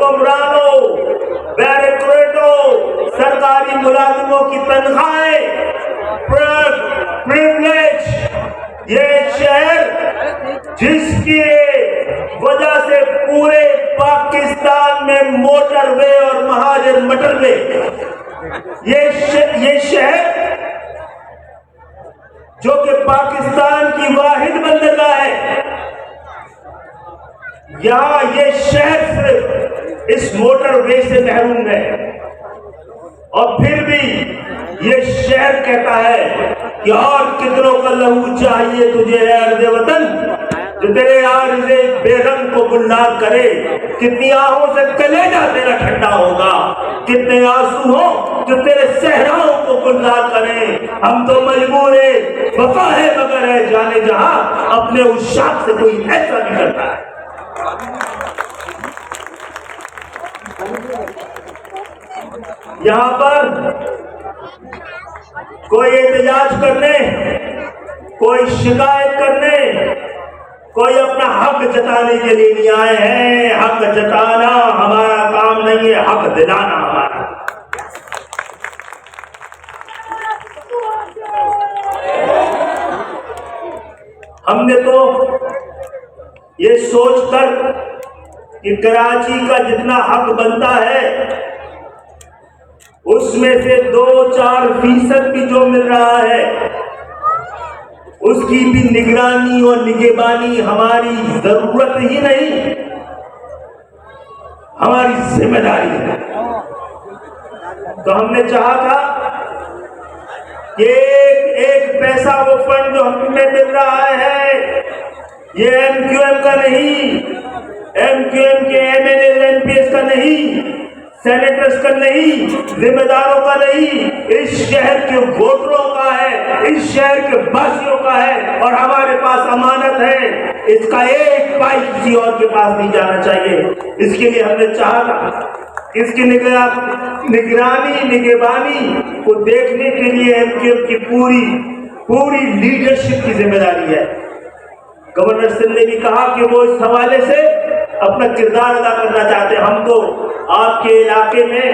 हुक्मरानों, बैरिस्टरों, सरकारी मुलाजिमों की तनख्वाहें, प्रिविलेज, ये शहर जिसकी वजह से पूरे पाकिस्तान में मोटरवे और महाजन मटरवे, ये शहर जो कि पाकिस्तान की वाहिद बंदरगाह है, यहां ये शहर सिर्फ इस मोटरवे से महरूम है। और फिर भी ये शहर कहता है कि और कितनों का लहू चाहिए तुझे है अर्ज़े वतन, जो तेरे आर्ज़े बेरंग को गुलजार करे। कितनी आहों से कलेजा तेरा ठंडा होगा, कितने आंसू हो जो तेरे सहराओं को गुलजार करें। हम तो मजबूर है, वफा है मगर है जाने जहां, अपने उस शाख से कोई ऐसा नहीं करता है। यहां पर कोई एहतजाज करने, कोई शिकायत करने, कोई अपना हक जताने के लिए नहीं आए हैं। हक जताना हमारा काम नहीं है, हक दिलाना हमारा। हमने तो ये सोचकर कि कराची का जितना हक बनता है उसमें से 2-4% भी जो मिल रहा है उसकी भी निगरानी और निगहबानी हमारी जरूरत ही नहीं, हमारी जिम्मेदारी है। तो हमने चाहा था कि एक पैसा वो फंड जो हमें मिल रहा है ये एमक्यूएम का नहीं, एमक्यूएम के एमएनए एमपीएस का नहीं, सेनेटर्स का नहीं, जिम्मेदारों का नहीं, इस शहर के वोटरों का है, इस शहर के वासियों का है। और हमारे पास अमानत है, इसका एक पाई किसी और के पास नहीं जाना चाहिए। इसके लिए हमने चाहा था, इसकी निगरानी निगहबानी को देखने के लिए एमक्यूएम की पूरी लीडरशिप की जिम्मेदारी है। गवर्नर सिंह ने भी कहा कि वो इस हवाले से अपना किरदार अदा करना चाहते हैं। हम तो आपके इलाके में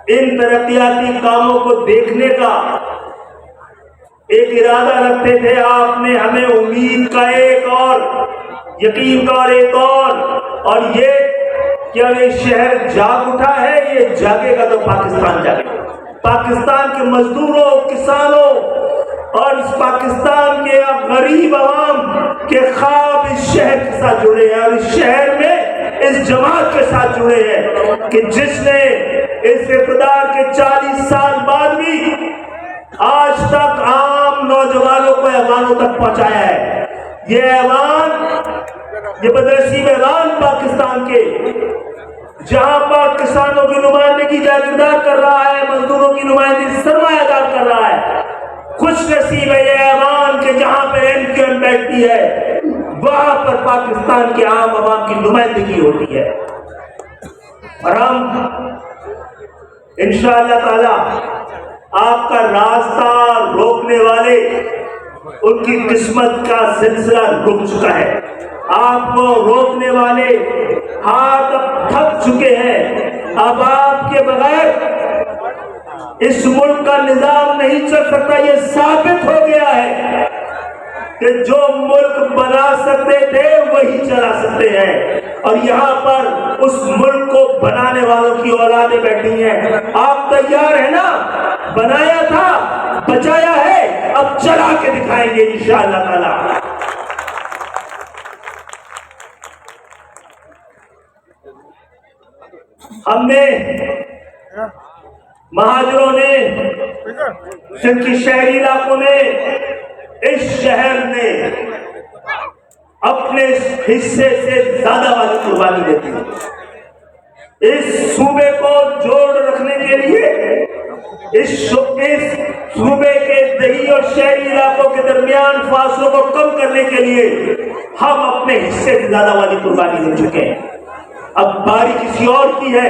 इन तरक्याती कामों को देखने का एक इरादा रखते थे। आपने हमें उम्मीद का एक और, यकीन का और एक और ये क्या ये शहर जाग उठा है, ये जागेगा तो पाकिस्तान जागेगा। पाकिस्तान के मजदूरों, किसानों और इस पाकिस्तान के गरीब आवाम के ख्वाब इस शहर के साथ जुड़े हैं और इस शहर में इस जमात के साथ जुड़े हैं कि जिसने इस इक़्तिदार के 40 साल बाद भी आज तक आम नौजवानों को ऐवानों तक पहुंचाया है। ये ऐवान, ये मदरसी मैदान पाकिस्तान के, जहां पर किसानों की नुमाइंदगी जागीरदार कर रहा है, मजदूरों की नुमाइंदगी सरमायादार कर रहा है। खुश नसीब है ये ऐवान के जहां पर एमक्यूएम बैठती है, वहां पर पाकिस्तान के आम आवाम की नुमाइंदगी होती है। और हम इंशाअल्लाह ताला आपका रास्ता रोकने वाले, उनकी किस्मत का सिलसिला रुक चुका है। आपको रोकने वाले हाथ अब थक चुके हैं। अब आपके बगैर इस मुल्क का निजाम नहीं चल सकता। ये साबित हो गया है कि जो मुल्क बना सकते थे वही चला सकते हैं। और यहाँ पर उस मुल्क को बनाने वालों की औलादें बैठी हैं। आप तैयार है ना? बनाया था, बचाया है, अब चला के दिखाएंगे इंशाअल्लाह ताला। हमने महाजरों ने, सिंध के शहरी इलाकों ने, इस शहर ने अपने हिस्से से ज्यादा वाली कुर्बानी देती है। इस सूबे को जोड़ रखने के लिए, इस सूबे के दही और शहरी इलाकों के दरमियान फासलों को कम करने के लिए हम अपने हिस्से से ज्यादा वाली कुर्बानी दे चुके हैं। अब बारी किसी और की है,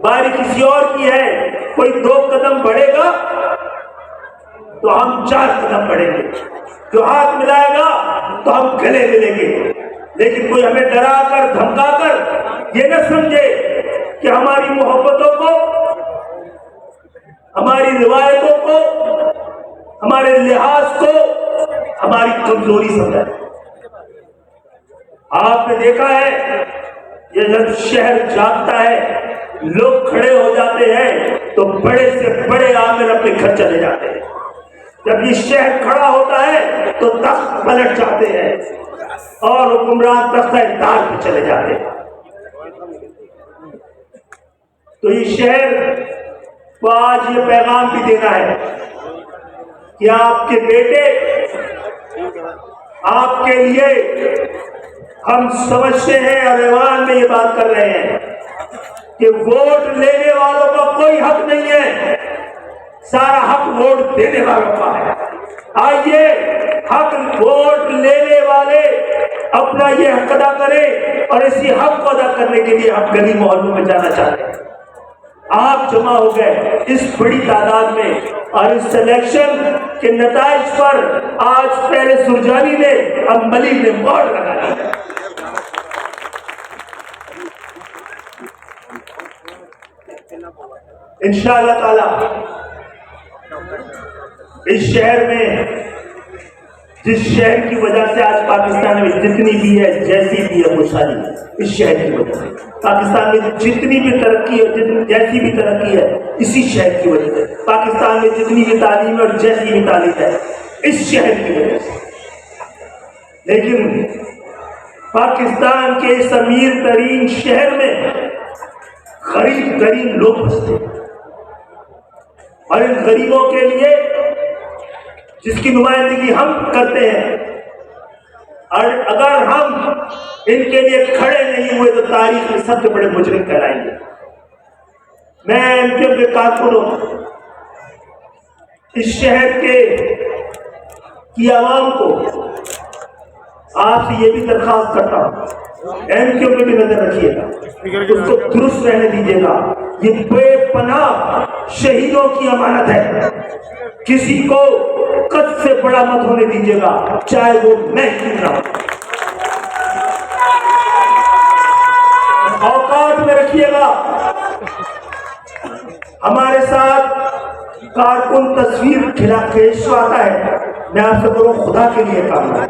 बारी किसी और की है। कोई 2 कदम बढ़ेगा तो हम 4 कदम बढ़ेंगे, जो हाथ मिलाएगा तो हम गले मिलेंगे। लेकिन कोई हमें डरा कर, धमका कर ये न समझे कि हमारी मोहब्बतों को, हमारी रिवायतों को, हमारे लिहाज को हमारी कमजोरी समझा। आपने देखा है ये जब शहर जागता है, लोग खड़े हो जाते हैं तो बड़े से बड़े आमिर अपने घर चले जाते हैं। जब ये शहर खड़ा होता है तो तख्त पलट जाते हैं और हुक्मरान तख्ता-ए-ताज पे चले जाते हैं। तो ये शहर को आज ये पैगाम भी देना है कि आपके बेटे, आपके लिए हम समझते हैं और ऐवान में ये बात कर रहे हैं कि वोट लेने वालों का कोई हक नहीं है, सारा हक वोट देने वालों का है। आइए हक वोट लेने वाले अपना ये हक अदा करें और इसी हक को अदा करने के लिए हम गली मोहल्लों में जाना चाहते हैं। आप जमा हो गए इस बड़ी तादाद में और इस सिलेक्शन के नताइज पर आज पहले सुरजानी ने, अब मलिक ने मोहर लगा दी। इंशाअल्लाह ताला इस शहर में, जिस शहर की वजह से आज पाकिस्तान में जितनी भी है, जैसी भी है खुशहाली, इस शहर की वजह से पाकिस्तान में जितनी भी तरक्की है, जितनी जैसी भी तरक्की है, इसी शहर की वजह से पाकिस्तान में जितनी भी तालीम है और जैसी भी तालीम है, इस शहर की वजह से। लेकिन पाकिस्तान के इस अमीर तरीन शहर में गरीब तरीन लोग बसते हैं और इन गरीबों के लिए जिसकी नुमाइंदगी हम करते हैं, और अगर हम इनके लिए खड़े नहीं हुए तो तारीख में सबसे बड़े मुजरिम कहलाएंगे। मैं एमक्यूएम के कारकुनों, इस शहर की आवाम को आपसे ये भी दरखास्त करता हूं, एमक्यूएम पे भी नजर रखिएगा, उसको दुरुस्त रहने दीजिएगा। ये बेपनाह शहीदों की अमानत है, किसी को कद से बड़ा मत होने दीजिएगा, चाहे वो मैं क्यों ना हो। औकात में रखिएगा। हमारे साथ कारकुन तस्वीर खिंचवाता है, मैं आपसे करूं खुदा के लिए काम है।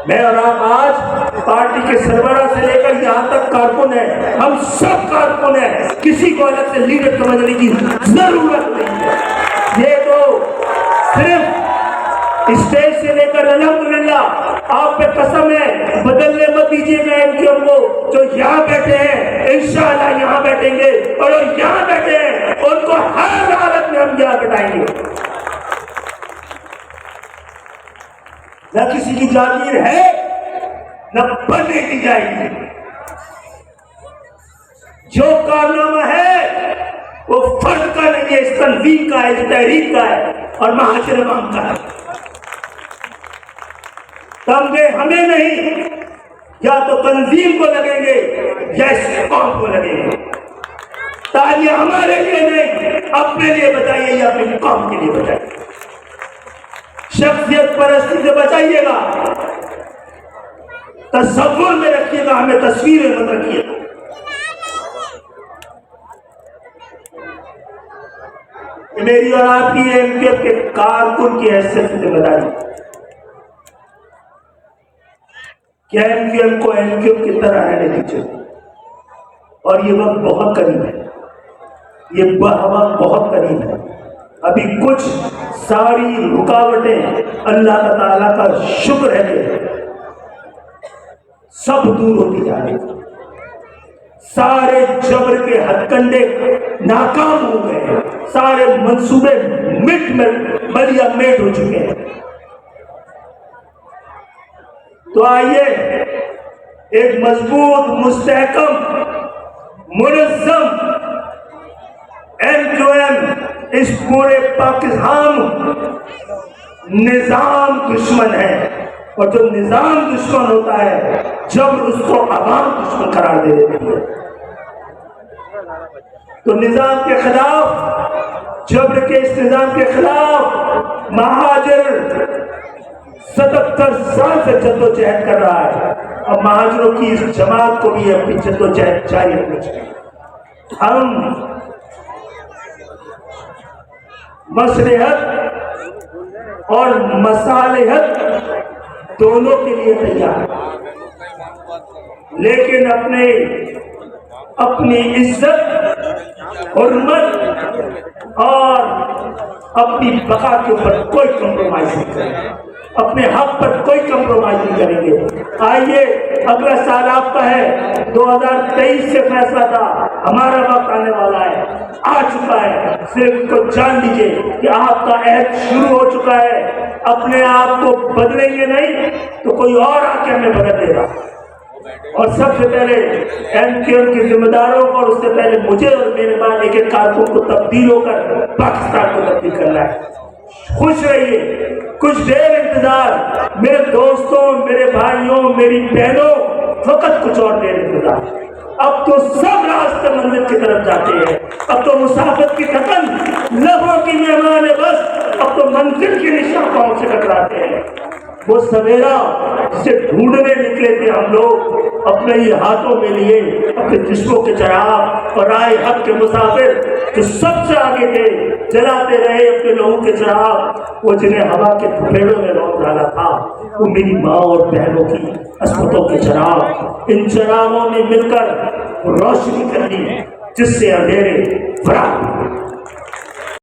मैं और आप आज पार्टी के सरबराह से लेकर यहाँ तक कारकुन है, हम सब कारकुन है, किसी को अलग से लीडर समझने की जरूरत नहीं है। ये तो सिर्फ स्टेज से लेकर अल्हम्दुलिल्लाह आप पे कसम है, बदलने मत दीजिएगा एमक्यूएम को। जो यहाँ बैठे हैं इंशाअल्लाह यहाँ बैठेंगे और जो यहाँ बैठे हैं उनको हर हालत में हम यहाँ बैठाएंगे। न किसी की जागीर है न बनने दी जाएगी। जो कारनामा है वो फर्द का नहीं है, इस तंजीम का है, इस तहरीक का है और महाशर अवाम का है। तमगे हमें नहीं, या तो तंजीम को लगेंगे या इस कौम को लगेंगे। तालियां हमारे लिए नहीं, अपने लिए बचाइए या अपनी कौम के लिए बचाइए। शख्सियत परस्ती से बचाइएगा, तस्वुर में रखिएगा, हमें तस्वीर में मत रखिएगा। मेरी और आपकी एमक्यूएम के कारकुन की हैसियत से जिम्मेदारी क्या एमक्यूएम को एमक्यूएम की तरह रहने दीजिए। और ये वक्त बहुत करीब है, ये वक्त बहुत करीब है। अभी कुछ सारी रुकावटें अल्लाह ताला का शुक्र है कि सब दूर होती जा रही, सारे जबर के हथकंडे नाकाम हो गए, सारे मंसूबे मिट में बलिया मेट हो चुके हैं। तो आइए एक मजबूत, मुस्तहकम, मुनज़्ज़म एमक्यूएम इस पूरे पाकिस्तान निजाम दुश्मन है, और जो निजाम दुश्मन होता है जब उसको अवाम दुश्मन करार दे देती है। तो निजाम के खिलाफ, जबर के इस निजाम के खिलाफ महाजर 77 साल से जद्दोजहद कर रहा है। अब महाजनों की इस जमात को भी अपनी जद्दोजहद जारी रखनी चाहिए। हम मसलहत और मसालहत दोनों के लिए तैयार हैं, लेकिन अपनी इज्जत, हुर्मत और अपनी बका के ऊपर कोई कंप्रोमाइज नहीं करेंगे, अपने हक पर कोई कंप्रोमाइज नहीं करेंगे। आइए, अगला साल आपका है, 2023 से फैसला था, हमारा वक्त आने वाला है, आ चुका है। सिर्फ को जान लीजिए कि आपका अहद शुरू हो चुका है। अपने आप को बदलेंगे नहीं तो कोई और आके हमें बदल देगा। और सबसे पहले एमक्यूएम के जिम्मेदारों को और उससे पहले मुझे और मेरे बाद एक एक कारकुन को तब्दील होकर पाकिस्तान को तब्दील करना है। खुश रहिए, कुछ देर इंतजार मेरे दोस्तों, मेरे भाइयों, मेरी बहनों, फकत कुछ और देर इंतजार। अब तो सब रास्ते मंजिल की तरफ जाते हैं। अब तो मुसाफिर की थकन लबों की मेहमान है, बस अब तो मंजिल के निशान से टकराते हैं। वो सवेरा जिसे ढूंढने निकले थे हम लोग, अपने ही हाथों में लिए अपने जिस्मों के चिराग और राह हक के मुसाफिर जो सबसे आगे थे, जलाते रहे अपने लोगों के चिराग। वो जिन्हें हवा के थपेड़ों में लौट डाला था, वो मेरी माँ और बहनों की अस्मतों के चिराग। इन चिरागों ने मिलकर रोशनी करनी जिससे अंधेरे फरार